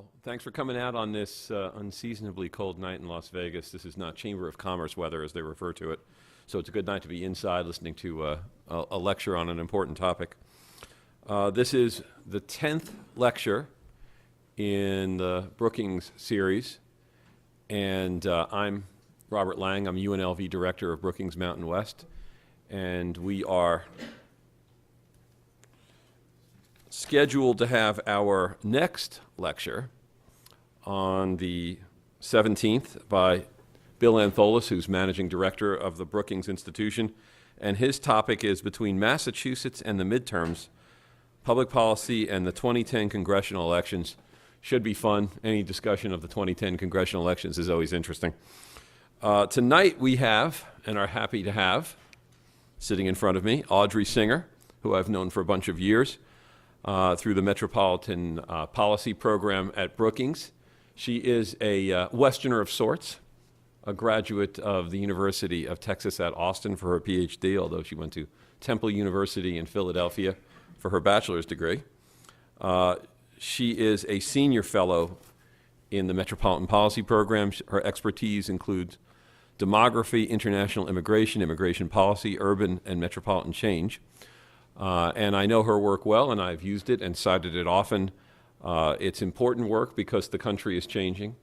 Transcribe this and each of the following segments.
Well, thanks for coming out on this unseasonably cold night in Las Vegas. This is not Chamber of Commerce weather, as they refer to it. So it's a good night to be inside listening to a lecture on an important topic. This is the 10th lecture in the Brookings series. And I'm Robert Lang. I'm UNLV Director of Brookings Mountain West. And we are scheduled to have our next lecture on the 17th by Bill Antholis, who's Managing Director of the Brookings Institution. And his topic is Between Massachusetts and the Midterms, Public Policy and the 2010 Congressional Elections. Should be fun. Any discussion of the 2010 congressional elections is always interesting. Tonight we have, and are happy to have, sitting in front of me, Audrey Singer, who I've known for a bunch of years through the Metropolitan Policy Program at Brookings. She is a Westerner of sorts, a graduate of the University of Texas at Austin for her PhD, although she went to Temple University in Philadelphia for her bachelor's degree. She is a senior fellow in the Metropolitan Policy Program. Her expertise includes demography, international immigration, immigration policy, urban and metropolitan change. And I know her work well, and I've used it and cited it often. It's important work because the country is changing,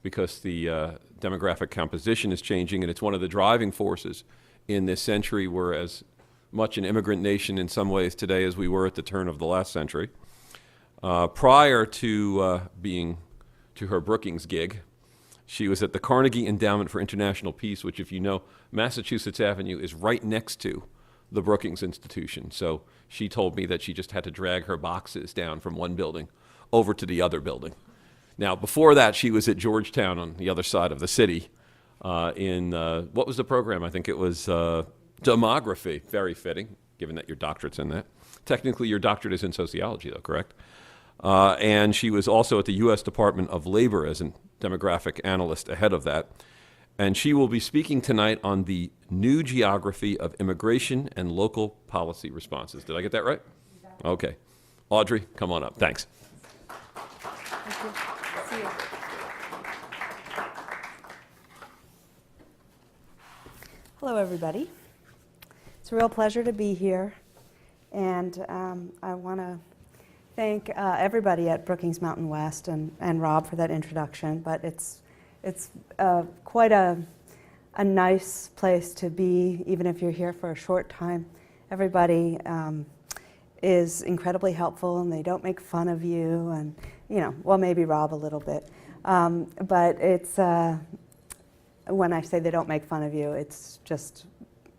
because the demographic composition is changing, and it's one of the driving forces in this century. We're as much an immigrant nation in some ways today as we were at the turn of the last century. Prior to being to her Brookings gig, she was at the Carnegie Endowment for International Peace, which, if you know, Massachusetts Avenue is right next to the Brookings Institution. So she told me that she just had to drag her boxes down from one building over to the other building. Now, before that, she was at Georgetown on the other side of the city in, what was the program? I think it was demography. Very fitting, given that your doctorate's in that. Technically, your doctorate is in sociology, though, correct? And she was also at the U.S. Department of Labor as a demographic analyst ahead of that. And she will be speaking tonight on the new geography of immigration and local policy responses. Did I get that right? Exactly. Okay. Audrey, come on up. Thanks. Thank you. See you. Hello, everybody. It's a real pleasure to be here. And I want to thank everybody at Brookings Mountain West and Rob for that introduction. But it's quite a nice place to be, even if you're here for a short time. Everybody is incredibly helpful, and they don't make fun of you, and well, maybe Rob a little bit, but it's when I say they don't make fun of you, it's just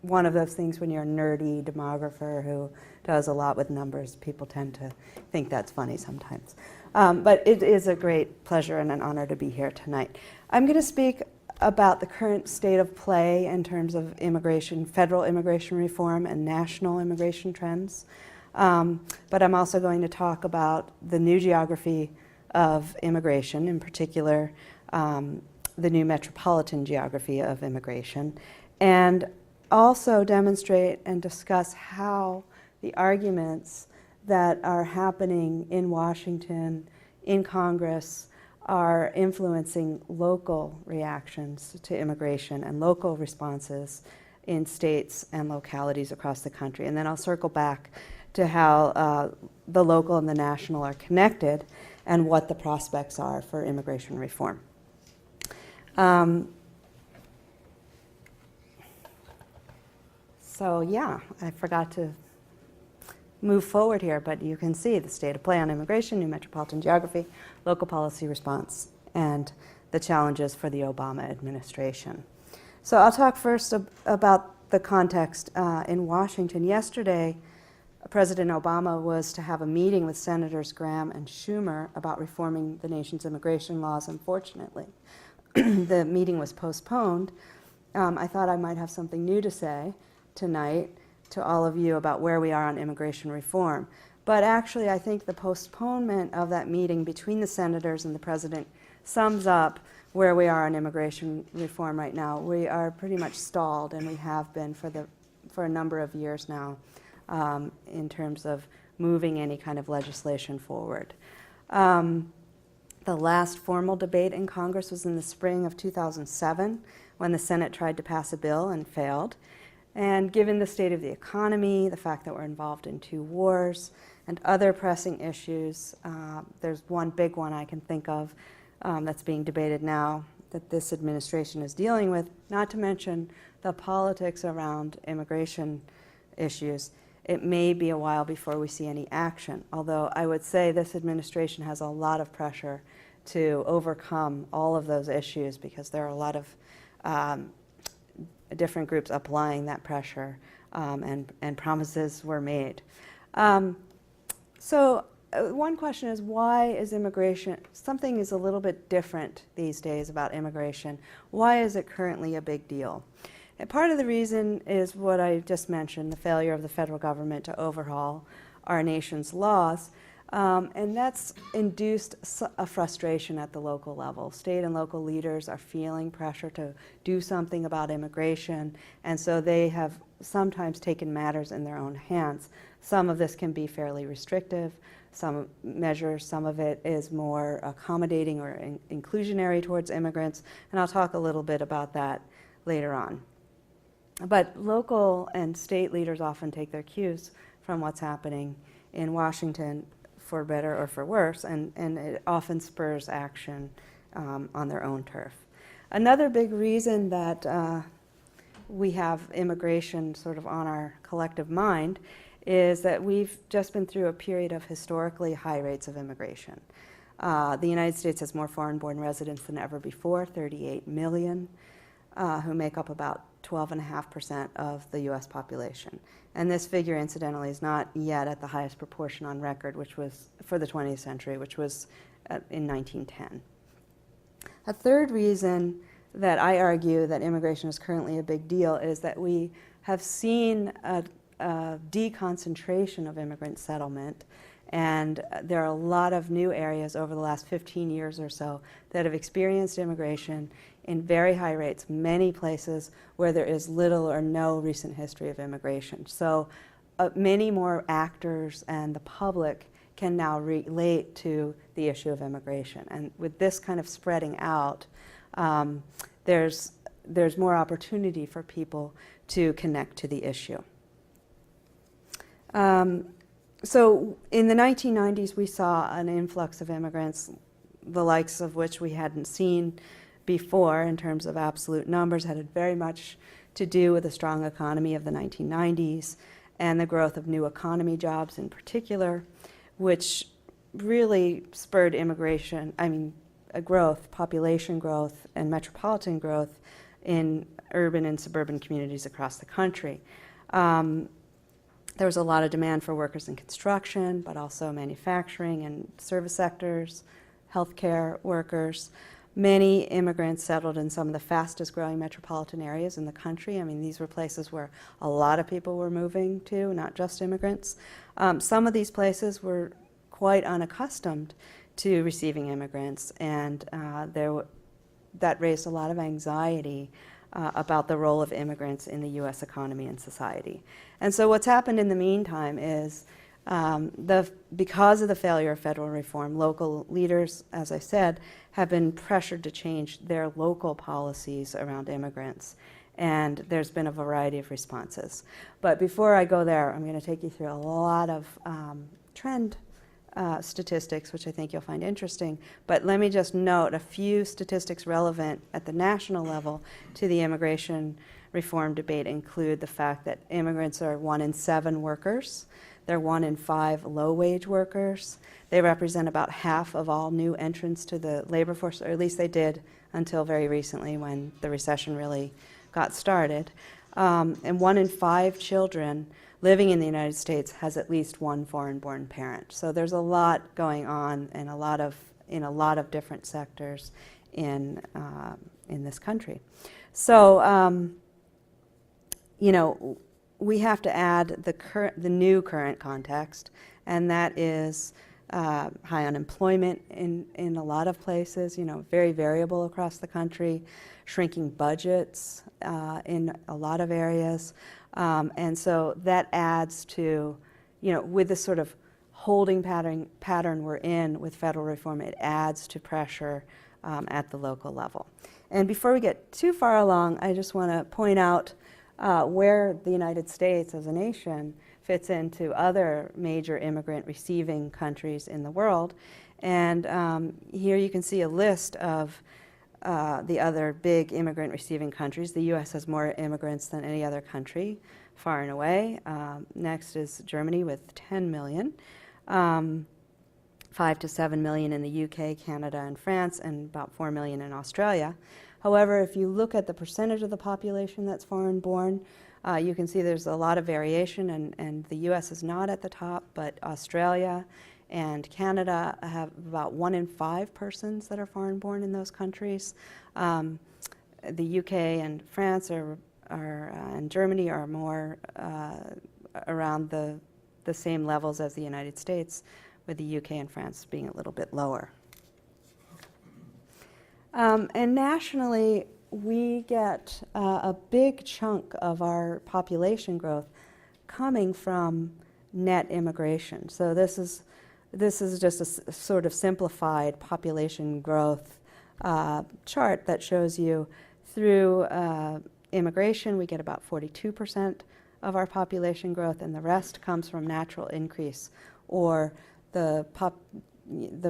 one of those things when you're a nerdy demographer who does a lot with numbers. People tend to think that's funny sometimes. But it is a great pleasure and an honor to be here tonight. I'm going to speak about the current state of play in terms of immigration, federal immigration reform and national immigration trends. But I'm also going to talk about the new geography of immigration, in particular the new metropolitan geography of immigration, and also demonstrate and discuss how the arguments that are happening in Washington, in Congress, are influencing local reactions to immigration and local responses in states and localities across the country. And then I'll circle back to how the local and the national are connected and what the prospects are for immigration reform. So yeah, I forgot to move forward here, but you can see the state of play on immigration, new metropolitan geography, local policy response, and the challenges for the Obama administration. So I'll talk first about the context in Washington. Yesterday, President Obama was to have a meeting with Senators Graham and Schumer about reforming the nation's immigration laws. Unfortunately, the meeting was postponed. I thought I might have something new to say tonight to all of you about where we are on immigration reform. But actually, I think the postponement of that meeting between the senators and the president sums up where we are on immigration reform right now. We are pretty much stalled, and we have been for a number of years now in terms of moving any kind of legislation forward. The last formal debate in Congress was in the spring of 2007 when the Senate tried to pass a bill and failed. And given the state of the economy, the fact that we're involved in 2 wars, and other pressing issues, there's one big one I can think of that's being debated now that this administration is dealing with, not to mention the politics around immigration issues. It may be a while before we see any action, although I would say this administration has a lot of pressure to overcome all of those issues because there are a lot of different groups applying that pressure, and promises were made. So one question is, why is immigration, something is a little bit different these days about immigration. Why is it currently a big deal? And part of the reason is what I just mentioned, the failure of the federal government to overhaul our nation's laws. And that's induced a frustration at the local level. State and local leaders are feeling pressure to do something about immigration, and so they have sometimes taken matters in their own hands. Some of this can be fairly restrictive, some measures, some of it is more accommodating or inclusionary towards immigrants, and I'll talk a little bit about that later on. But local and state leaders often take their cues from what's happening in Washington, for better or for worse, and it often spurs action on their own turf. Another big reason that we have immigration sort of on our collective mind is that we've just been through a period of historically high rates of immigration. The United States has more foreign-born residents than ever before, 38 million, who make up about 12.5% of the U.S. population. And this figure, incidentally, is not yet at the highest proportion on record, which was for the 20th century, which was in 1910. A third reason that I argue that immigration is currently a big deal is that we have seen a deconcentration of immigrant settlement, and there are a lot of new areas over the last 15 years or so that have experienced immigration in very high rates, many places where there is little or no recent history of immigration. So many more actors and the public can now relate to the issue of immigration. And with this kind of spreading out, there's more opportunity for people to connect to the issue. So in the 1990s, we saw an influx of immigrants, the likes of which we hadn't seen before in terms of absolute numbers. Had very much to do with the strong economy of the 1990s and the growth of new economy jobs in particular, which really spurred immigration, population growth and metropolitan growth in urban and suburban communities across the country. There was a lot of demand for workers in construction, but also manufacturing and service sectors, healthcare workers. Many immigrants settled in some of the fastest growing metropolitan areas in the country. I mean, these were places where a lot of people were moving to, not just immigrants. Some of these places were quite unaccustomed to receiving immigrants, and that raised a lot of anxiety about the role of immigrants in the U.S. economy and society. And so what's happened in the meantime is because of the failure of federal reform, local leaders, as I said, have been pressured to change their local policies around immigrants. And there's been a variety of responses. But before I go there, I'm going to take you through a lot of trend statistics, which I think you'll find interesting. But let me just note a few statistics relevant at the national level to the immigration reform debate include the fact that immigrants are 1 in 7 workers. They're 1 in 5 low-wage workers. They represent about half of all new entrants to the labor force, or at least they did until very recently when the recession really got started. And 1 in 5 children living in the United States has at least one foreign-born parent. So there's a lot going on and in a lot of different sectors in this country. So we have to add the new current context, and that is high unemployment in a lot of places, very variable across the country, shrinking budgets in a lot of areas. And so that adds to, with this sort of holding pattern we're in with federal reform, it adds to pressure at the local level. And before we get too far along, I just want to point out where the United States as a nation fits into other major immigrant receiving countries in the world. And here you can see a list of the other big immigrant receiving countries. The U.S. has more immigrants than any other country, far and away. Next is Germany with 10 million, 5 to 7 million in the UK, Canada, and France, and about 4 million in Australia. However, if you look at the percentage of the population that's foreign-born, you can see there's a lot of variation, and the U.S. is not at the top, but Australia and Canada have about 1 in 5 persons that are foreign-born in those countries. The UK and France and Germany are more around the same levels as the United States, with the UK and France being a little bit lower. And nationally, we get a big chunk of our population growth coming from net immigration. So this is just a sort of simplified population growth chart that shows you through immigration, we get about 42% of our population growth, and the rest comes from natural increase, or the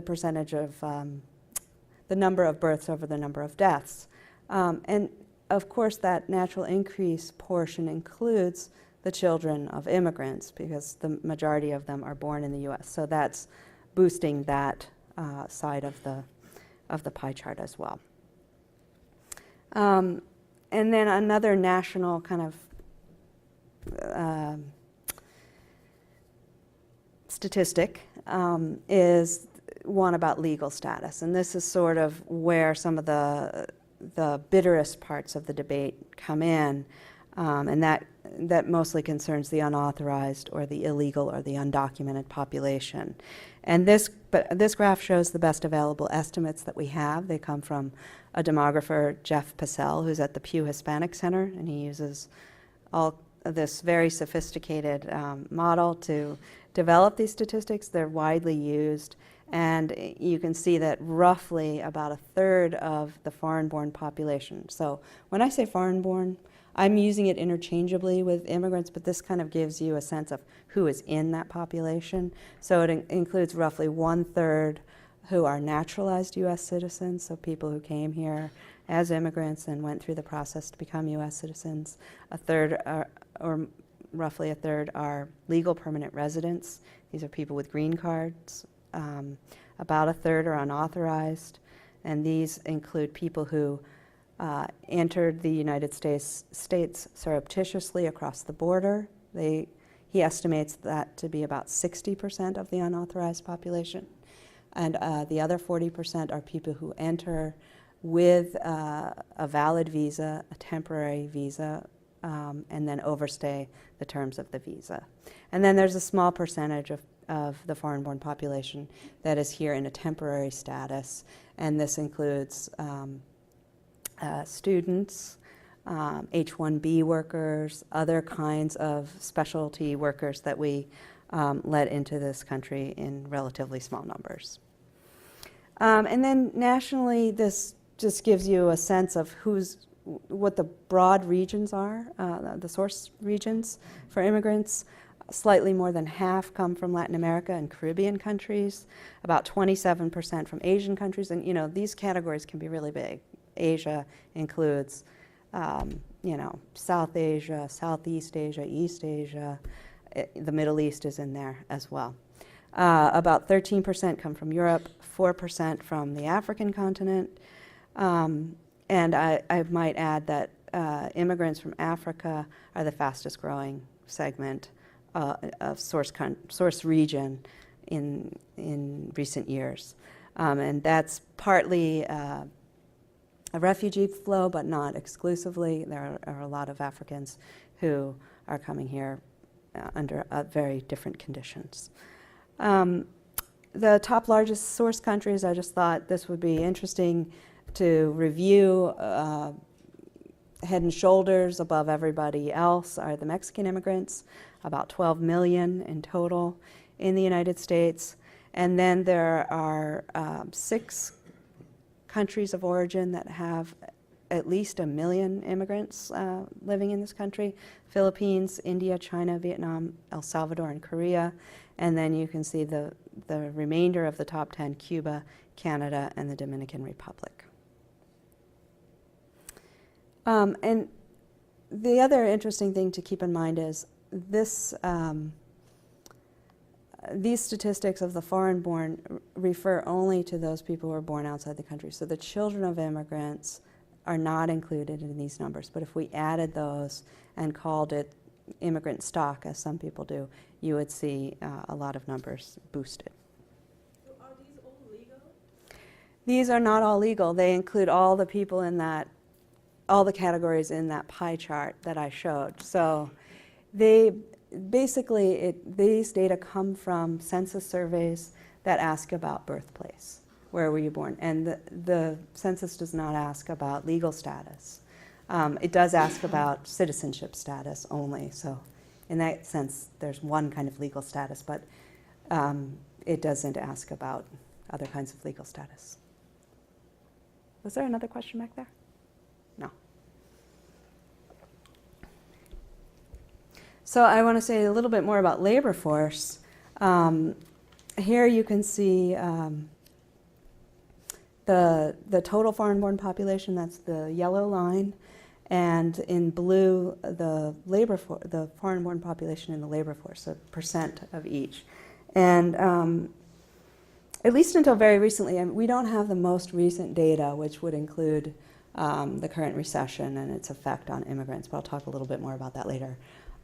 percentage of the number of births over the number of deaths. And of course, that natural increase portion includes the children of immigrants, because the majority of them are born in the U.S. So that's boosting that side of the pie chart as well. And then another national kind of statistic is one about legal status, and this is sort of where some of the bitterest parts of the debate come in, and that mostly concerns the unauthorized or the illegal or the undocumented population. And this graph shows the best available estimates that we have. They come from a demographer, Jeff Passell, who's at the Pew Hispanic Center, and he uses all of this very sophisticated model to develop these statistics. They're widely used, and you can see that roughly about 1/3 of the foreign-born population. So when I say foreign-born, I'm using it interchangeably with immigrants, but this kind of gives you a sense of who is in that population. So it includes roughly 1/3 who are naturalized U.S. citizens, so people who came here as immigrants and went through the process to become U.S. citizens. 1/3 or roughly 1/3 are legal permanent residents. These are people with green cards. About 1/3 are unauthorized, and these include people who entered the United States surreptitiously across the border. He estimates that to be about 60% of the unauthorized population. And the other 40% are people who enter with a valid visa, a temporary visa, and then overstay the terms of the visa. And then there's a small percentage of the foreign-born population that is here in a temporary status, and this includes students, H-1B workers, other kinds of specialty workers that we let into this country in relatively small numbers. And then nationally, this just gives you a sense of what the broad regions are, the source regions for immigrants. Slightly more than half come from Latin America and Caribbean countries, about 27% from Asian countries, and these categories can be really big. Asia includes South Asia, Southeast Asia, East Asia. The Middle East is in there as well. About 13% come from Europe, 4% from the African continent, and I might add that immigrants from Africa are the fastest growing segment of source region in recent years. And that's partly a refugee flow, but not exclusively. There are a lot of Africans who are coming here under very different conditions. The top largest source countries, I just thought this would be interesting to review. Head and shoulders above everybody else are the Mexican immigrants, about 12 million in total. in the United States. And then there are 6 countries of origin that have at least 1 million immigrants living in this country: Philippines, India, China, Vietnam, El Salvador, and Korea. And then you can see the remainder of the top 10: Cuba, Canada, and the Dominican Republic. And the other interesting thing to keep in mind is this, these statistics of the foreign-born refer only to those people who are born outside the country. So the children of immigrants are not included in these numbers. But if we added those and called it immigrant stock, as some people do, you would see a lot of numbers boosted. So are these all legal? These are not all legal. They include all the people in that, all the categories in that pie chart that I showed. So they basically, these data come from census surveys that ask about birthplace. Where were you born? And the census does not ask about legal status. It does ask about citizenship status only. So in that sense, there's one kind of legal status, but it doesn't ask about other kinds of legal status. Was there another question back there? No. So I want to say a little bit more about labor force. Here you can see the total foreign-born population. That's the yellow line, and in blue the foreign-born population in the labor force, a percent of each. And at least until very recently, we don't have the most recent data, which would include the current recession and its effect on immigrants, but I'll talk a little bit more about that later.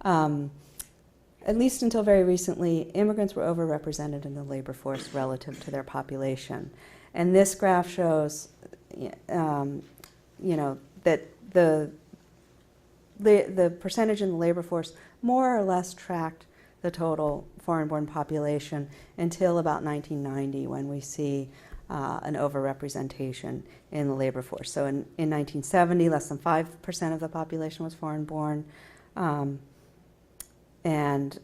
At least until very recently, immigrants were overrepresented in the labor force relative to their population. And this graph shows, that the percentage in the labor force more or less tracked the total foreign-born population until about 1990, when we see an overrepresentation in the labor force. So in 1970, less than 5% of the population was foreign-born, and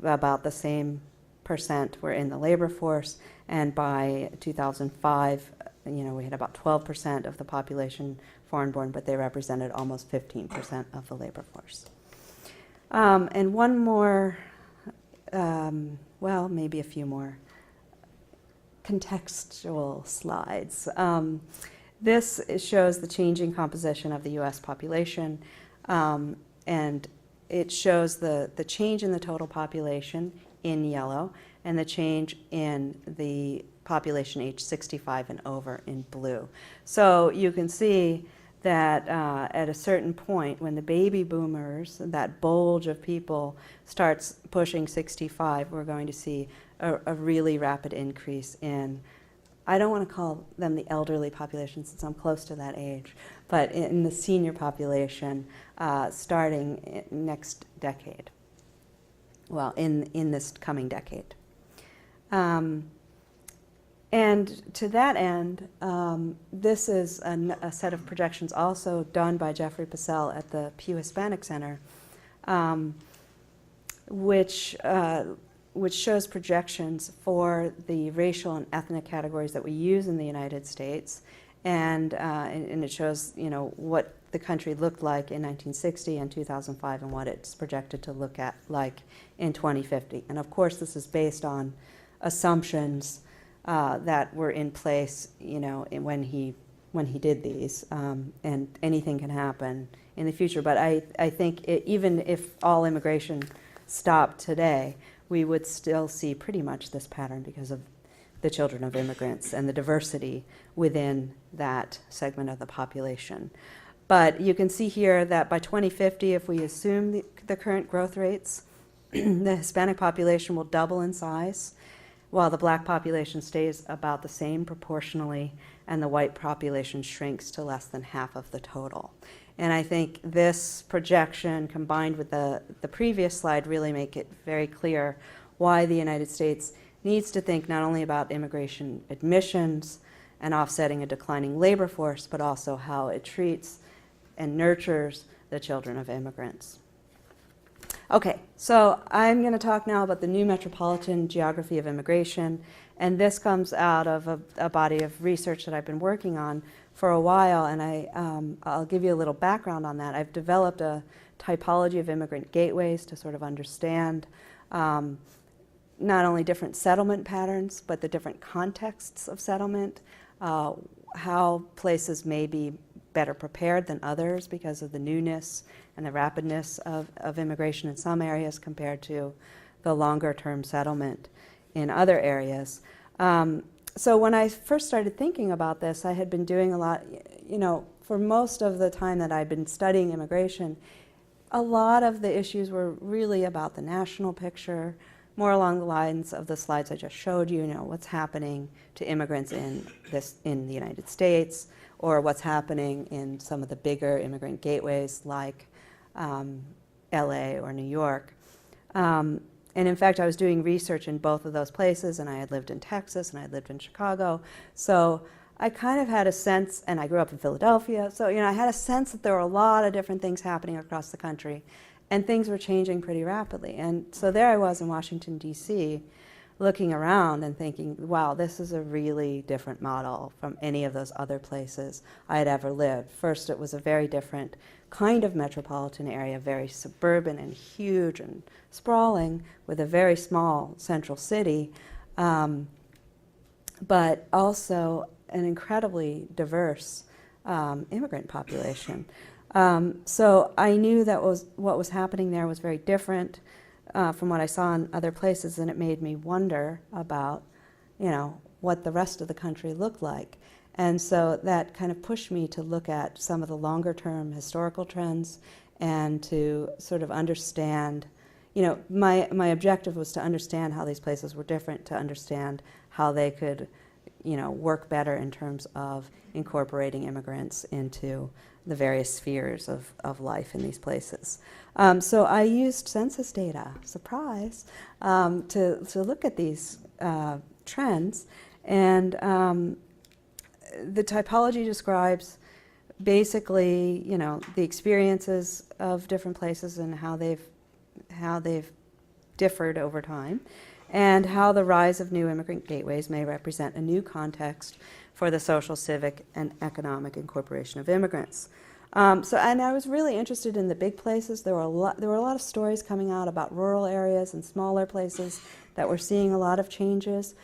about the same percent were in the labor force. And by 2005, we had about 12% of the population foreign-born, but they represented almost 15% of the labor force. And one more, well, maybe a few more contextual slides. This shows the changing composition of the U.S. population, and it shows the change in the total population in yellow and the change in the population age 65 and over in blue. So you can see that at a certain point, when the baby boomers, that bulge of people, starts pushing 65, we're going to see a really rapid increase in, I don't want to call them the elderly population since I'm close to that age, but in the senior population starting next decade. Well, in this coming decade. And to that end, this is a set of projections also done by Jeffrey Passell at the Pew Hispanic Center, which shows projections for the racial and ethnic categories that we use in the United States, and it shows what the country looked like in 1960 and 2005 and what it's projected to look like in 2050. And of course, this is based on assumptions that were in place, when he did these, and anything can happen in the future. But I think even if all immigration stopped today, we would still see pretty much this pattern because of the children of immigrants and the diversity within that segment of the population. But you can see here that by 2050, if we assume the current growth rates, the Hispanic population will double in size, while the black population stays about the same proportionally, and the white population shrinks to less than half of the total. And I think this projection, combined with the previous slide, really make it very clear why the United States needs to think not only about immigration admissions and offsetting a declining labor force, but also how it treats and nurtures the children of immigrants. Okay, so I'm going to talk now about the new metropolitan geography of immigration, and this comes out of a body of research that I've been working on for a while, and I'll give you a little background on that. I've developed a typology of immigrant gateways to sort of understand not only different settlement patterns, but the different contexts of settlement, how places may be better prepared than others because of the newness and the rapidness of immigration in some areas compared to the longer term settlement in other areas. So when I first started thinking about this, I had been doing a lot, for most of the time that I'd been studying immigration, a lot of the issues were really about the national picture, more along the lines of the slides I just showed you, what's happening to immigrants in the United States, or what's happening in some of the bigger immigrant gateways like LA or New York. And in fact, I was doing research in both of those places, and I had lived in Texas and I had lived in Chicago. So I kind of had a sense, and I grew up in Philadelphia, so I had a sense that there were a lot of different things happening across the country, and things were changing pretty rapidly. And so there I was in Washington, D.C., looking around and thinking, wow, this is a really different model from any of those other places I had ever lived. First, it was a very different kind of metropolitan area, very suburban and huge and sprawling, with a very small central city, but also an incredibly diverse immigrant population. So I knew that what was happening there was very different from what I saw in other places, and it made me wonder about, what the rest of the country looked like. And so that kind of pushed me to look at some of the longer term historical trends and to sort of understand, my objective was to understand how these places were different, to understand how they could, work better in terms of incorporating immigrants into the various spheres of life in these places. So I used census data, surprise, to look at these trends. And the typology describes basically, the experiences of different places and how they've differed over time, and how the rise of new immigrant gateways may represent a new context for the social, civic, and economic incorporation of immigrants. And I was really interested in the big places. There were a lot of stories coming out about rural areas and smaller places that were seeing a lot of changes,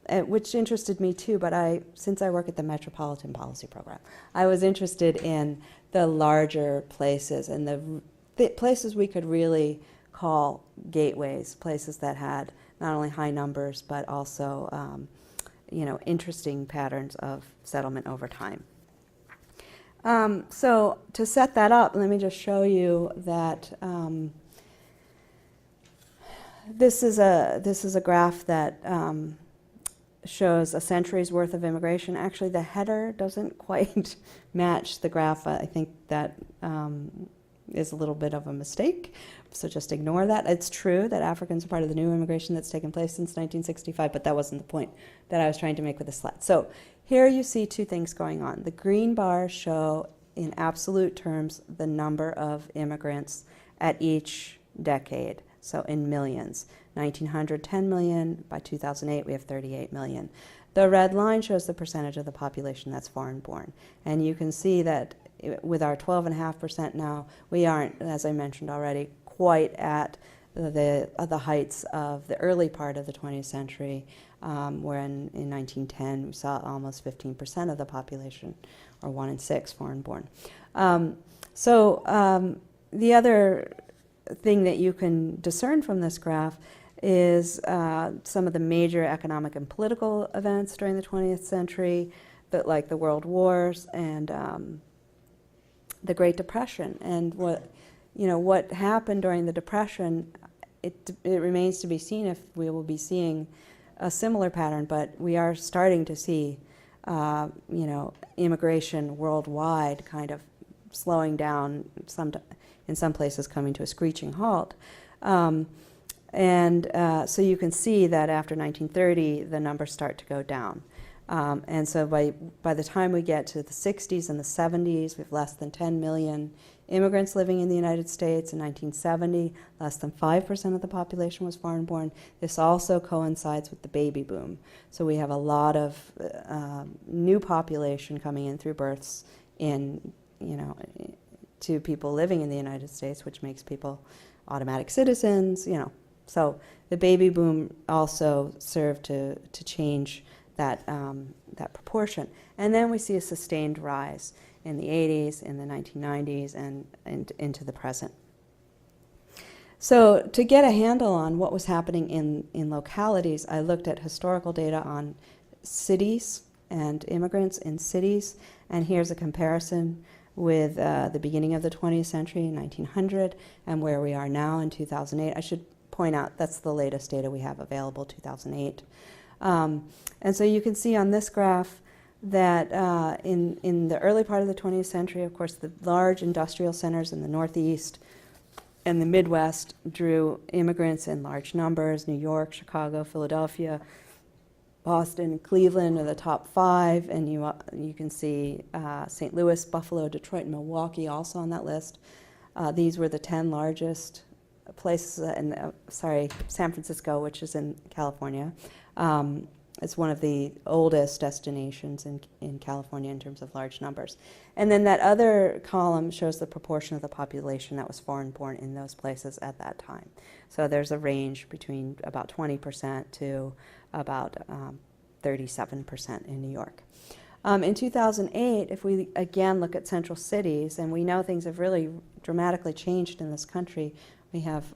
which interested me too. But since I work at the Metropolitan Policy Program, I was interested in the larger places and the places we could really call gateways, places that had not only high numbers but also interesting patterns of settlement over time. So to set that up, let me just show you that this is a graph that shows a century's worth of immigration. Actually, the header doesn't quite match the graph. I think that is a little bit of a mistake, so just ignore that. It's true that Africans are part of the new immigration that's taken place since 1965, but that wasn't the point that I was trying to make with the slide. So here you see two things going on. The green bars show in absolute terms the number of immigrants at each decade, so in millions. 1900, 10 million. By 2008, we have 38 million. The red line shows the percentage of the population that's foreign-born. And you can see that with our 12.5% now, we aren't, as I mentioned already, quite at the heights of the early part of the 20th century, where in 1910 we saw almost 15% of the population, or 1 in 6, foreign-born. The other thing that you can discern from this graph is some of the major economic and political events during the 20th century, like the World Wars and the Great Depression. And what happened during the Depression, it remains to be seen if we will be seeing a similar pattern, but we are starting to see immigration worldwide kind of slowing down, in some places coming to a screeching halt. So you can see that after 1930, the numbers start to go down. And so by the time we get to the 60s and the 70s, we have less than 10 million immigrants living in the United States in 1970, less than 5% of the population was foreign-born. This also coincides with the baby boom. So we have a lot of new population coming in through births in, to people living in the United States, which makes people automatic citizens, So the baby boom also served to change that, that proportion. And then we see a sustained rise in the 80s, in the 1990s, and into the present. So to get a handle on what was happening in localities, I looked at historical data on cities and immigrants in cities, and here's a comparison with the beginning of the 20th century, 1900, and where we are now in 2008. I should point out that's the latest data we have available, 2008. And so you can see on this graph that in the early part of the 20th century, of course, the large industrial centers in the Northeast and the Midwest drew immigrants in large numbers. New York, Chicago, Philadelphia, Boston, Cleveland are the top 5, and you can see St. Louis, Buffalo, Detroit, and Milwaukee also on that list. These were the 10 largest places, San Francisco, which is in California. It's one of the oldest destinations in California in terms of large numbers. And then that other column shows the proportion of the population that was foreign-born in those places at that time. So there's a range between about 20% to about 37% in New York. In 2008, if we again look at central cities, and we know things have really dramatically changed in this country. We have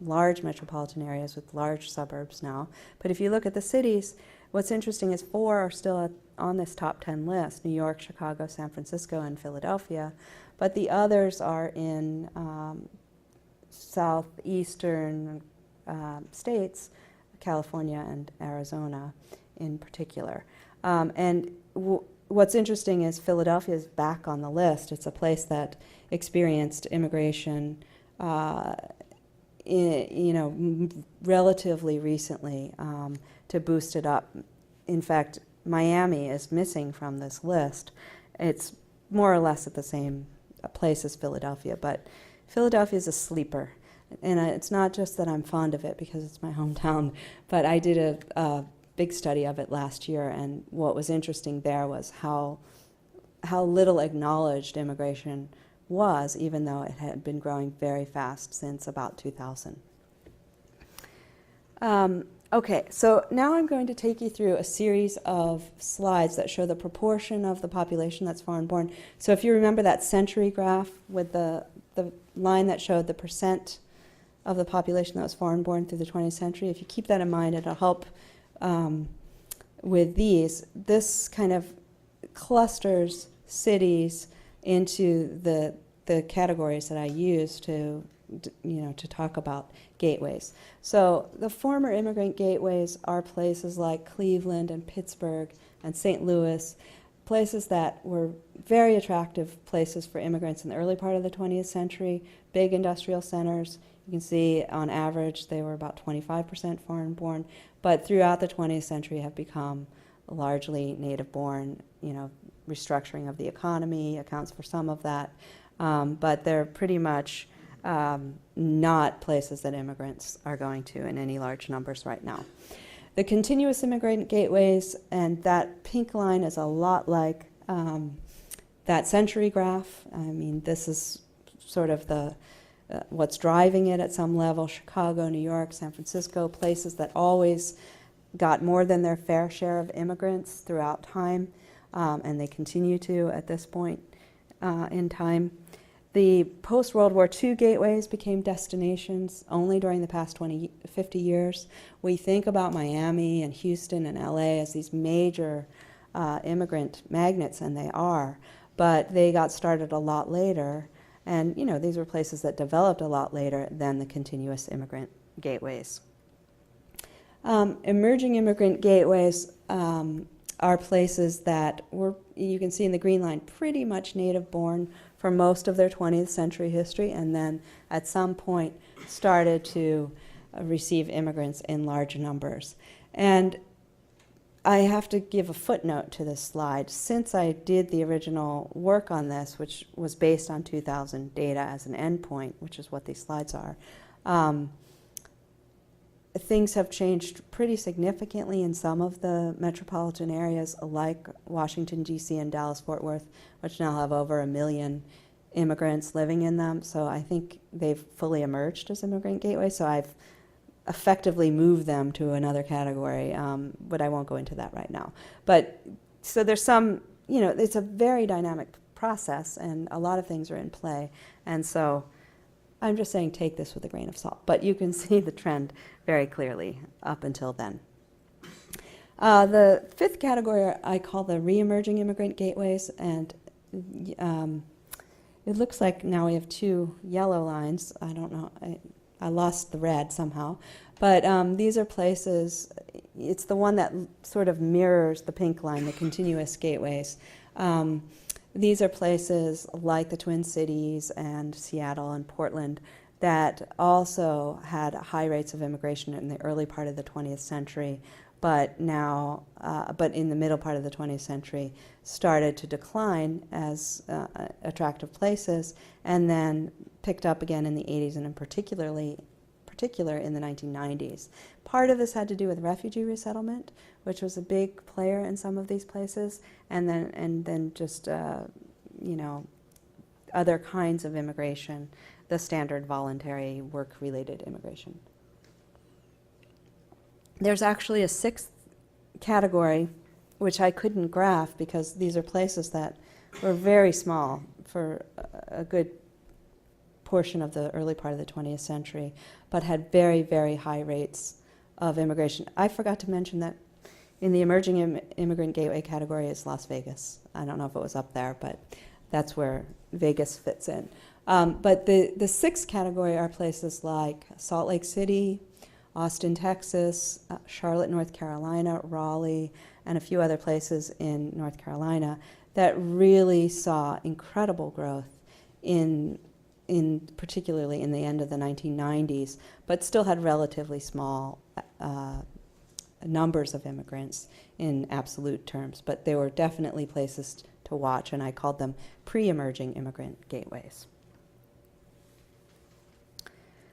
large metropolitan areas with large suburbs now. But if you look at the cities, what's interesting is 4 are still on this top 10 list: New York, Chicago, San Francisco, and Philadelphia. But the others are in southeastern states, California and Arizona in particular. What's interesting is Philadelphia is back on the list. It's a place that experienced immigration relatively recently to boost it up. In fact, Miami is missing from this list. It's more or less at the same place as Philadelphia, but Philadelphia is a sleeper. And it's not just that I'm fond of it because it's my hometown, but I did a big study of it last year, and what was interesting there was how little acknowledged immigration was, even though it had been growing very fast since about 2000. Okay, so now I'm going to take you through a series of slides that show the proportion of the population that's foreign-born. So if you remember that century graph with the line that showed the percent of the population that was foreign-born through the 20th century, if you keep that in mind, it'll help with these. This kind of clusters cities into the categories that I use to talk about gateways. So the former immigrant gateways are places like Cleveland and Pittsburgh and St. Louis, places that were very attractive places for immigrants in the early part of the 20th century, big industrial centers. You can see on average they were about 25% foreign-born, but throughout the 20th century have become largely native-born. Restructuring of the economy accounts for some of that, but they're pretty much not places that immigrants are going to in any large numbers right now. The continuous immigrant gateways, and that pink line is a lot like that century graph. I mean, this is sort of the what's driving it at some level. Chicago, New York, San Francisco, places that always got more than their fair share of immigrants throughout time, and they continue to at this point in time. The post-World War II gateways became destinations only during the past 50 years. We think about Miami and Houston and LA as these major immigrant magnets, and they are, but they got started a lot later. And these were places that developed a lot later than the continuous immigrant gateways. Emerging immigrant gateways are places that were, you can see in the green line, pretty much native-born for most of their 20th century history, and then at some point started to receive immigrants in large numbers. And I have to give a footnote to this slide. Since I did the original work on this, which was based on 2000 data as an endpoint, which is what these slides are, things have changed pretty significantly in some of the metropolitan areas like Washington, D.C. and Dallas-Fort Worth, which now have over 1 million immigrants living in them. So I think they've fully emerged as immigrant gateways. So I've effectively moved them to another category, but I won't go into that right now. But so there's some, it's a very dynamic process and a lot of things are in play. And so I'm just saying take this with a grain of salt, but you can see the trend very clearly up until then. The fifth category I call the re-emerging immigrant gateways, and it looks like now we have 2 yellow lines. I don't know, I lost the red somehow, but these are places, it's the one that sort of mirrors the pink line, the continuous gateways. These are places like the Twin Cities and Seattle and Portland that also had high rates of immigration in the early part of the 20th century, but now, but in the middle part of the 20th century, started to decline as attractive places, and then picked up again in the 80s and in particular in the 1990s. Part of this had to do with refugee resettlement, which was a big player in some of these places, and then just other kinds of immigration, the standard voluntary work-related immigration. There's actually a 6th category, which I couldn't graph because these are places that were very small for a good portion of the early part of the 20th century, but had very, very high rates of immigration. I forgot to mention that in the emerging immigrant gateway category is Las Vegas. I don't know if it was up there, but that's where Vegas fits in. But the 6th category are places like Salt Lake City, Austin, Texas, Charlotte, North Carolina, Raleigh, and a few other places in North Carolina that really saw incredible growth in particularly in the end of the 1990s, but still had relatively small numbers of immigrants in absolute terms. But they were definitely places to watch, and I called them pre-emerging immigrant gateways.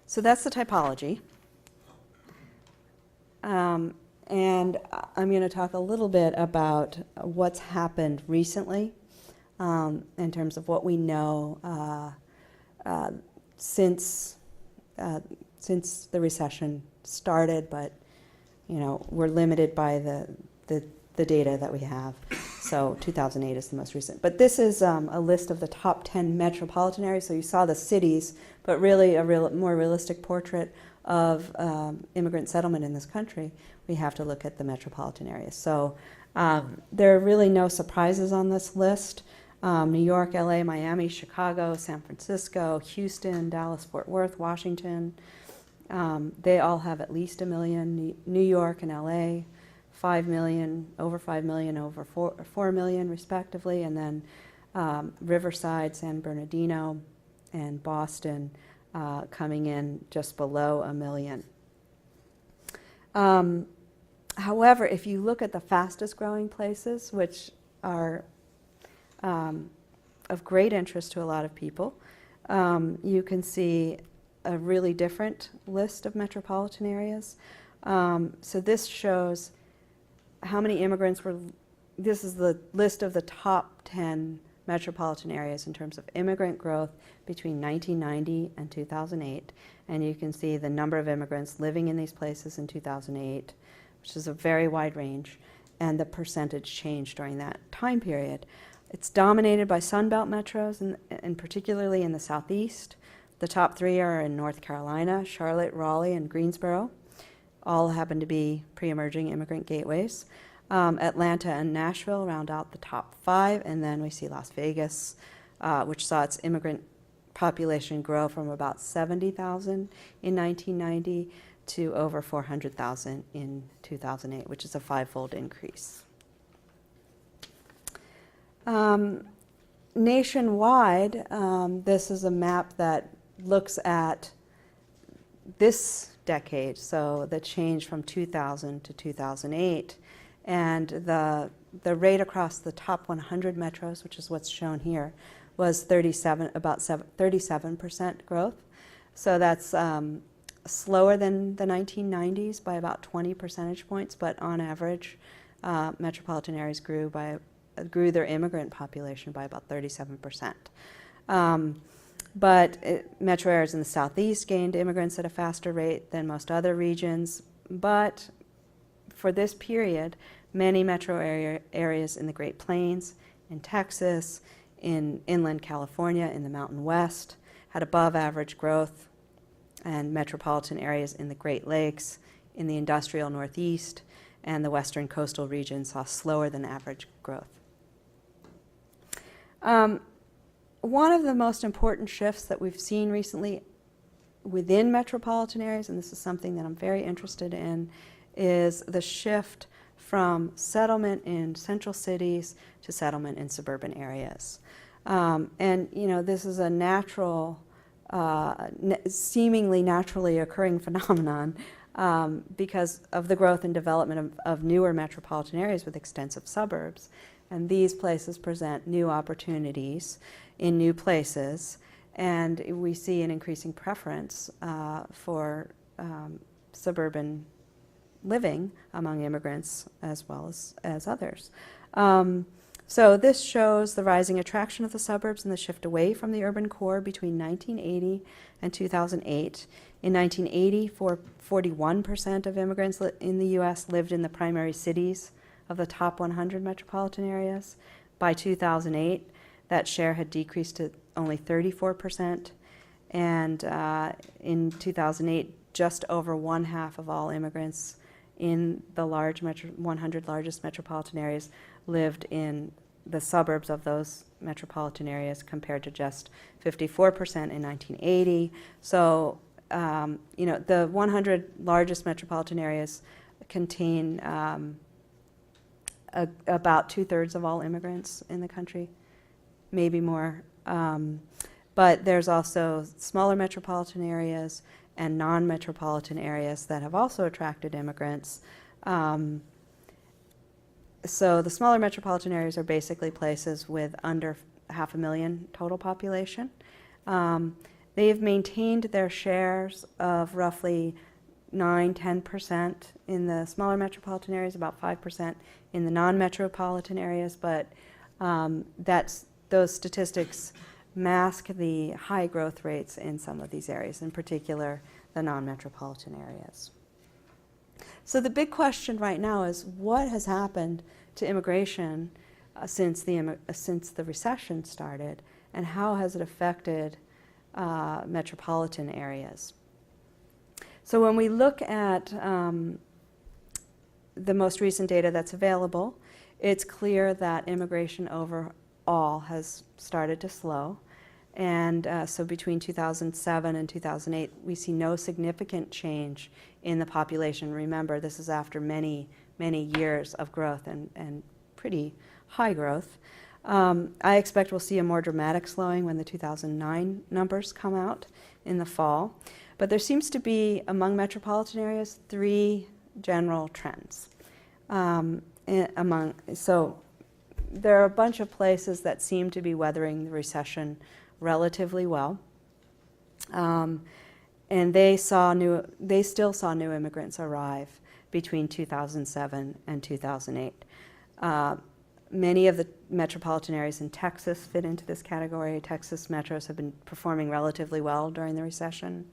So that's the typology. And I'm going to talk a little bit about what's happened recently in terms of what we know since the recession started, but we're limited by the data that we have. So 2008 is the most recent. But this is a list of the top 10 metropolitan areas. So you saw the cities, but really a more realistic portrait of immigrant settlement in this country, we have to look at the metropolitan areas. So there are really no surprises on this list. New York, LA, Miami, Chicago, San Francisco, Houston, Dallas, Fort Worth, Washington, they all have at least 1 million. New York and LA, 5 million, over 5 million, over 4 million respectively, and then Riverside, San Bernardino, and Boston coming in just below 1 million. However, if you look at the fastest growing places, which are of great interest to a lot of people, you can see a really different list of metropolitan areas. So this shows how many immigrants were, this is the list of the top 10 metropolitan areas in terms of immigrant growth between 1990 and 2008. And you can see the number of immigrants living in these places in 2008, which is a very wide range, and the percentage change during that time period. It's dominated by Sunbelt metros, and particularly in the Southeast. The top 3 are in North Carolina, Charlotte, Raleigh, and Greensboro. All happen to be pre-emerging immigrant gateways. Atlanta and Nashville round out the top 5, and then we see Las Vegas, which saw its immigrant population grow from about 70,000 in 1990 to over 400,000 in 2008, which is a 5-fold increase. Nationwide, this is a map that looks at this decade, so the change from 2000 to 2008, and the rate across the top 100 metros, which is what's shown here, was 37% growth. So that's slower than the 1990s by about 20 percentage points, but on average, metropolitan areas grew their immigrant population by about 37%. Metro areas in the southeast gained immigrants at a faster rate than most other regions. But for this period, many metro areas in the Great Plains, in Texas, in inland California, in the Mountain West, had above average growth, and metropolitan areas in the Great Lakes, in the industrial Northeast, and the western coastal region saw slower than average growth. One of the most important shifts that we've seen recently within metropolitan areas, and this is something that I'm very interested in, is the shift from settlement in central cities to settlement in suburban areas. This is a natural, seemingly naturally occurring phenomenon because of the growth and development of newer metropolitan areas with extensive suburbs. And these places present new opportunities in new places, and we see an increasing preference for suburban living among immigrants as well as others. So this shows the rising attraction of the suburbs and the shift away from the urban core between 1980 and 2008. In 1980, 41% of immigrants in the U.S. lived in the primary cities of the top 100 metropolitan areas. By 2008, that share had decreased to only 34%. And in 2008, just over 1/2 of all immigrants in the 100 largest metropolitan areas lived in the suburbs of those metropolitan areas, compared to just 54% in 1980. So, the 100 largest metropolitan areas contain about 2/3 of all immigrants in the country, maybe more. But there's also smaller metropolitan areas and non-metropolitan areas that have also attracted immigrants. So the smaller metropolitan areas are basically places with under 500,000 total population. They've maintained their shares of roughly 9-10% in the smaller metropolitan areas, about 5% in the non-metropolitan areas, but those statistics mask the high growth rates in some of these areas, in particular the non-metropolitan areas. So the big question right now is, what has happened to immigration since the recession started, and how has it affected metropolitan areas? So when we look at the most recent data that's available, it's clear that immigration overall has started to slow. And so between 2007 and 2008, we see no significant change in the population. Remember, this is after many, many years of growth and pretty high growth. I expect we'll see a more dramatic slowing when the 2009 numbers come out in the fall. But there seems to be, among metropolitan areas, 3 general trends. So there are a bunch of places that seem to be weathering the recession relatively well, and they still saw new immigrants arrive between 2007 and 2008. Many of the metropolitan areas in Texas fit into this category. Texas metros have been performing relatively well during the recession.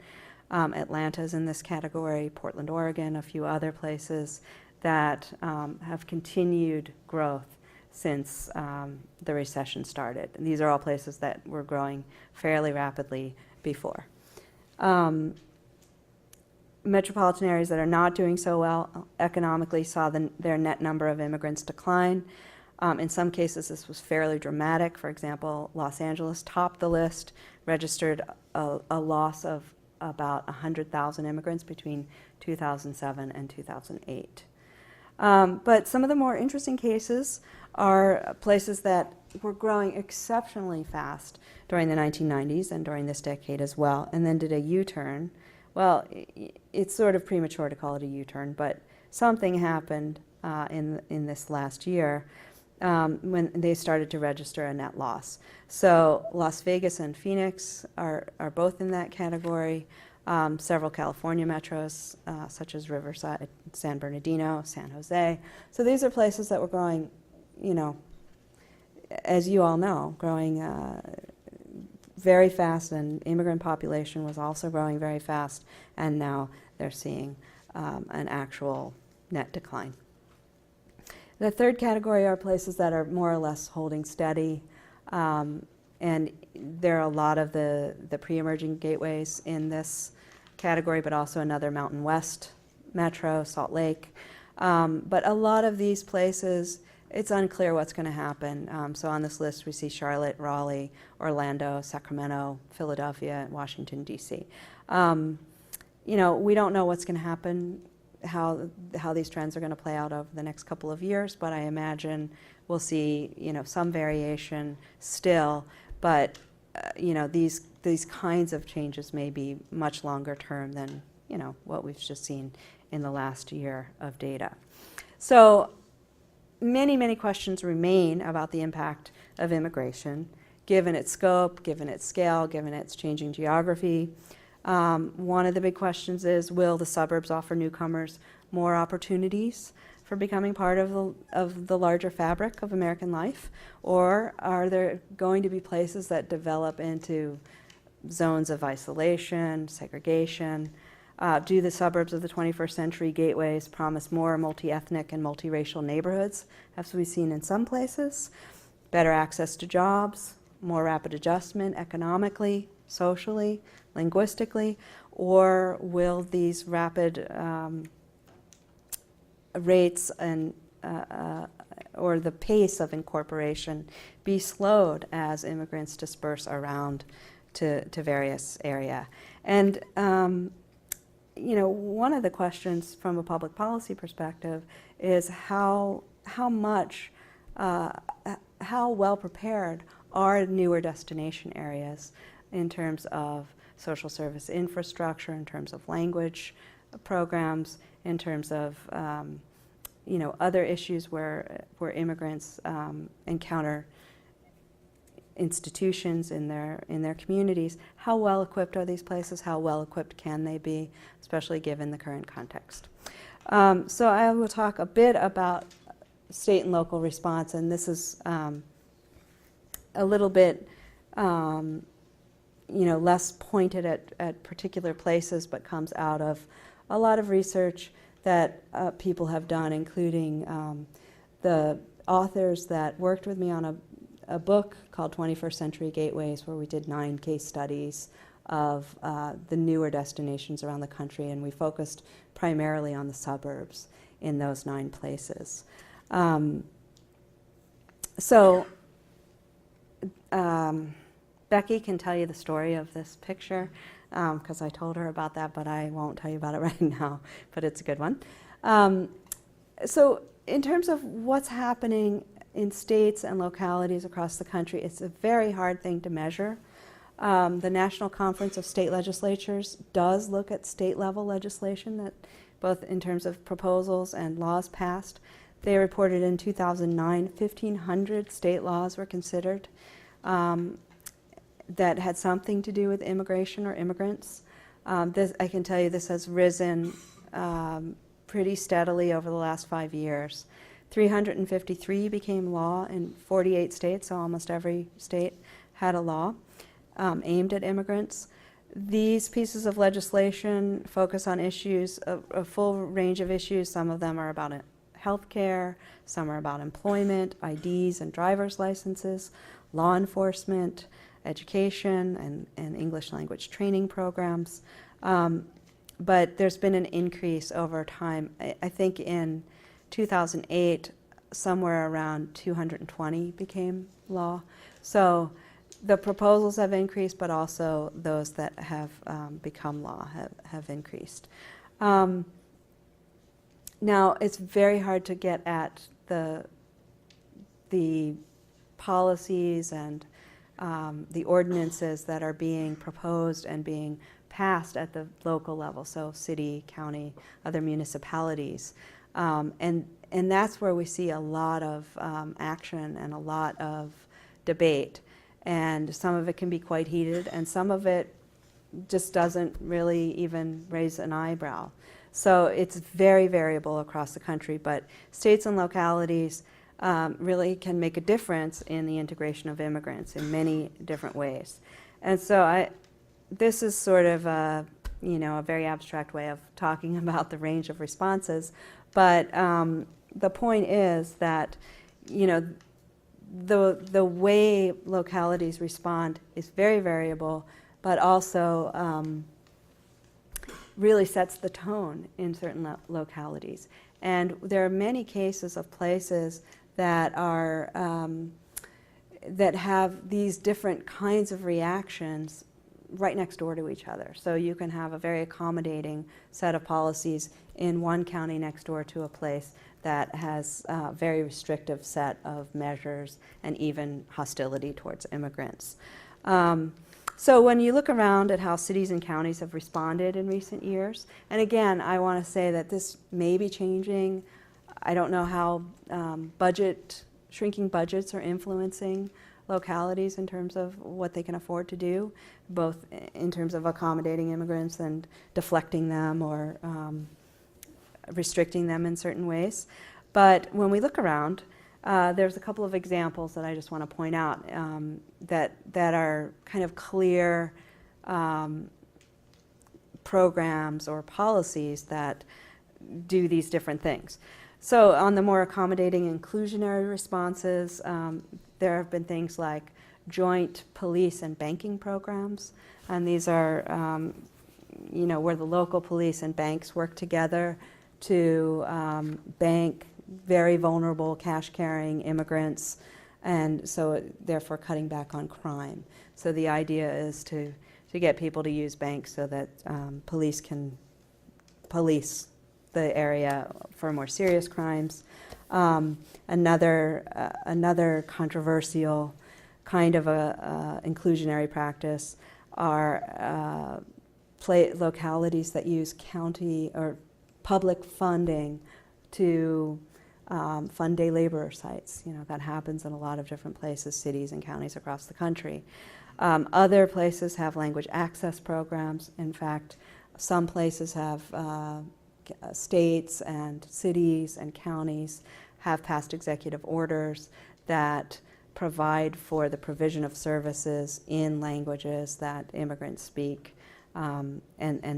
Atlanta's in this category, Portland, Oregon, a few other places that have continued growth since the recession started. And these are all places that were growing fairly rapidly before. Metropolitan areas that are not doing so well economically saw their net number of immigrants decline. In some cases, this was fairly dramatic. For example, Los Angeles topped the list, registered a loss of about 100,000 immigrants between 2007 and 2008. But some of the more interesting cases are places that were growing exceptionally fast during the 1990s and during this decade as well, and then did a U-turn. Well, it's sort of premature to call it a U-turn, but something happened in this last year, when they started to register a net loss. So Las Vegas and Phoenix are both in that category. Several California metros, such as Riverside, San Bernardino, San Jose. So these are places that were growing, as you all know, growing very fast, and immigrant population was also growing very fast, and now they're seeing an actual net decline. The third category are places that are more or less holding steady, and there are a lot of the pre-emerging gateways in this category, but also another Mountain West metro, Salt Lake. But a lot of these places, it's unclear what's going to happen. So on this list, we see Charlotte, Raleigh, Orlando, Sacramento, Philadelphia, Washington, D.C. We don't know what's going to happen, how these trends are going to play out over the next couple of years, but I imagine we'll see, some variation still. But these kinds of changes may be much longer term than what we've just seen in the last year of data. So many questions remain about the impact of immigration, given its scope, given its scale, given its changing geography. One of the big questions is, will the suburbs offer newcomers more opportunities for becoming part of the larger fabric of American life? Or are there going to be places that develop into zones of isolation, segregation? Do the suburbs of the 21st century gateways promise more multi-ethnic and multiracial neighborhoods, as we've seen in some places? Better access to jobs, more rapid adjustment economically, socially, linguistically? Or will these rapid rates and or the pace of incorporation be slowed as immigrants disperse around to various area? And one of the questions from a public policy perspective is how well prepared are newer destination areas in terms of social service infrastructure, in terms of language programs, in terms of other issues where immigrants encounter institutions in their communities. How well equipped are these places? How well equipped can they be, especially given the current context? So I will talk a bit about state and local response, and this is a little bit less pointed at particular places, but comes out of a lot of research that people have done, including the authors that worked with me on a book called 21st Century Gateways, where we did 9 case studies of the newer destinations around the country, and we focused primarily on the suburbs in those 9 places. Becky can tell you the story of this picture, because I told her about that, but I won't tell you about it right now, but it's a good one. So in terms of what's happening in states and localities across the country, it's a very hard thing to measure. The National Conference of State Legislatures does look at state-level legislation, that both in terms of proposals and laws passed. They reported in 2009, 1,500 state laws were considered that had something to do with immigration or immigrants. I can tell you this has risen pretty steadily over the last 5 years. 353 became law in 48 states, so almost every state had a law aimed at immigrants. These pieces of legislation focus on issues, a full range of issues. Some of them are about healthcare, some are about employment, IDs and driver's licenses, law enforcement, education, and English language training programs. But there's been an increase over time. I think in 2008, somewhere around 220 became law. So the proposals have increased, but also those that have become law have increased. Now, it's very hard to get at the policies and the ordinances that are being proposed and being passed at the local level, so city, county, other municipalities. And and that's where we see a lot of action and a lot of debate. And some of it can be quite heated, and some of it just doesn't really even raise an eyebrow. So it's very variable across the country, but states and localities really can make a difference in the integration of immigrants in many different ways. And so this is sort of a very abstract way of talking about the range of responses, but the point is that, the way localities respond is very variable, but also really sets the tone in certain localities. And there are many cases of places that are that have these different kinds of reactions right next door to each other. So you can have a very accommodating set of policies in one county next door to a place that has a very restrictive set of measures and even hostility towards immigrants. So when you look around at how cities and counties have responded in recent years, and again, I want to say that this may be changing. I don't know how shrinking budgets are influencing localities in terms of what they can afford to do, both in terms of accommodating immigrants and deflecting them or restricting them in certain ways. But when we look around, there's a couple of examples that I just want to point out that are kind of clear programs or policies that do these different things. So on the more accommodating inclusionary responses, there have been things like joint police and banking programs, and these are where the local police and banks work together to bank very vulnerable cash-carrying immigrants, and so therefore cutting back on crime. So the idea is to get people to use banks so that police can police the area for more serious crimes. Another controversial kind of a inclusionary practice are localities that use county or public funding to fund day labor sites. That happens in a lot of different places, cities and counties across the country. Other places have language access programs. In fact, some places have states and cities and counties have passed executive orders that provide for the provision of services in languages that immigrants speak, and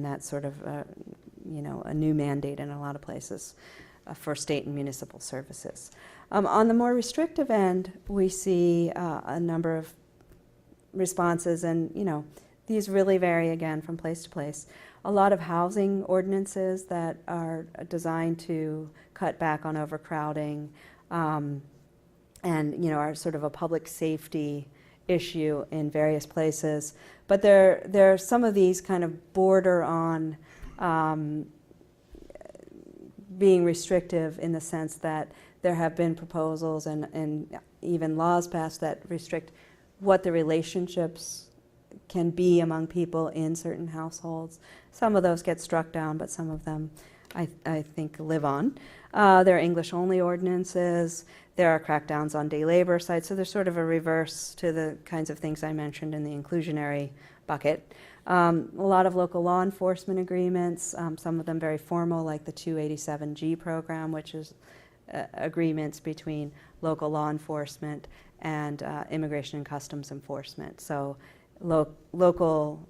that's sort of a new mandate in a lot of places for state and municipal services. On the more restrictive end, we see a number of responses, and these really vary again from place to place. A lot of housing ordinances that are designed to cut back on overcrowding, and are sort of a public safety issue in various places. But there are some of these kind of border on being restrictive in the sense that there have been proposals and even laws passed that restrict what the relationships can be among people in certain households. Some of those get struck down, but some of them I think live on. There are English-only ordinances. There are crackdowns on day labor sites. So there's sort of a reverse to the kinds of things I mentioned in the inclusionary bucket. A lot of local law enforcement agreements, some of them very formal, like the 287G program, which is agreements between local law enforcement and immigration and customs enforcement. So local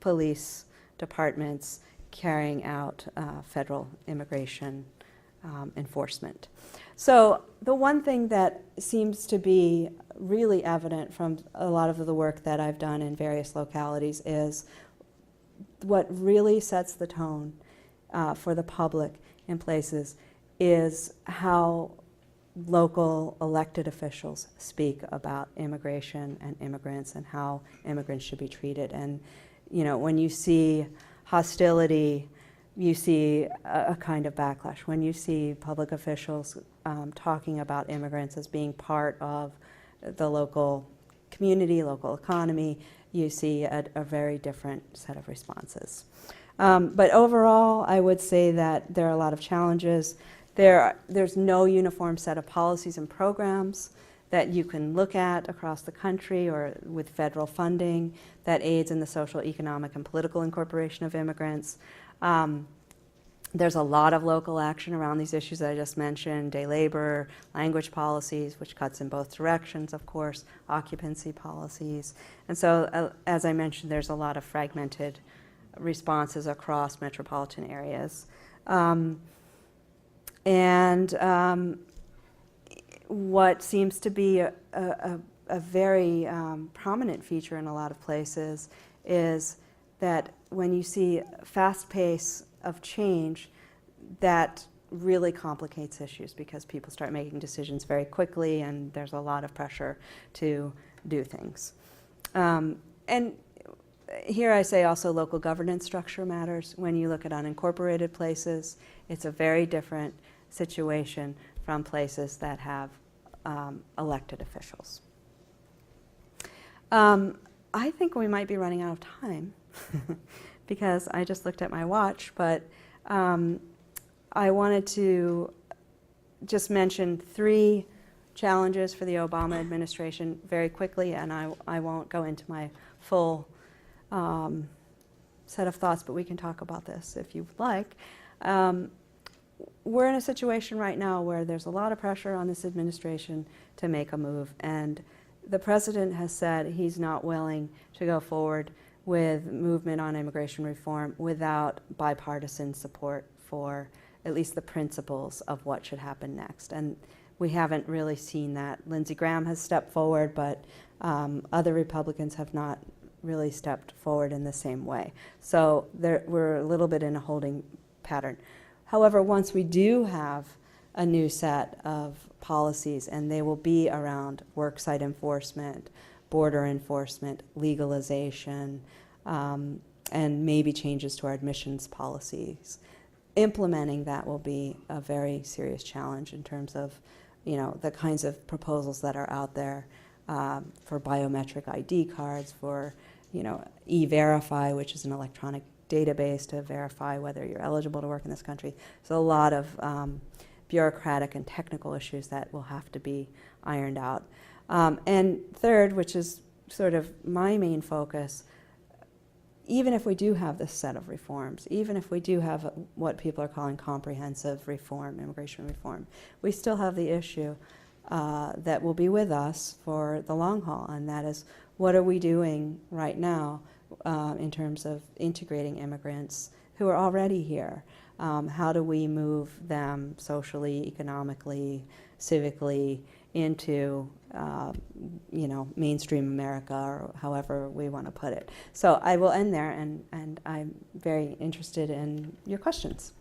police departments carrying out federal immigration enforcement. So the one thing that seems to be really evident from a lot of the work that I've done in various localities is what really sets the tone for the public in places is how local elected officials speak about immigration and immigrants and how immigrants should be treated. And when you see hostility, you see a kind of backlash. When you see public officials talking about immigrants as being part of the local community, local economy, you see a very different set of responses. But overall, I would say that there are a lot of challenges. There's no uniform set of policies and programs that you can look at across the country or with federal funding that aids in the social, economic, and political incorporation of immigrants. There's a lot of local action around these issues that I just mentioned: day labor, language policies, which cuts in both directions, of course, occupancy policies. And so, as I mentioned, there's a lot of fragmented responses across metropolitan areas. What seems to be a very prominent feature in a lot of places is that when you see fast pace of change, that really complicates issues because people start making decisions very quickly and there's a lot of pressure to do things. And here I say also local governance structure matters. When you look at unincorporated places, it's a very different situation from places that have elected officials. I think we might be running out of time because I just looked at my watch, but I wanted to just mention 3 challenges for the Obama administration very quickly, and I won't go into my full set of thoughts, but we can talk about this if you'd like. We're in a situation right now where there's a lot of pressure on this administration to make a move, and the president has said he's not willing to go forward with movement on immigration reform without bipartisan support for at least the principles of what should happen next. And we haven't really seen that. Lindsey Graham has stepped forward, but other Republicans have not really stepped forward in the same way. So we're a little bit in a holding pattern. However, once we do have a new set of policies, and they will be around worksite enforcement, border enforcement, legalization, and maybe changes to our admissions policies, implementing that will be a very serious challenge in terms of, the kinds of proposals that are out there for biometric ID cards, for, E-Verify, which is an electronic database to verify whether you're eligible to work in this country. So a lot of bureaucratic and technical issues that will have to be ironed out. And third, which is sort of my main focus, even if we do have this set of reforms, even if we do have what people are calling comprehensive reform, immigration reform, we still have the issue that will be with us for the long haul, and that is, what are we doing right now in terms of integrating immigrants who are already here? How do we move them socially, economically, civically into mainstream America, or however we want to put it. So I will end there, and I'm very interested in your questions.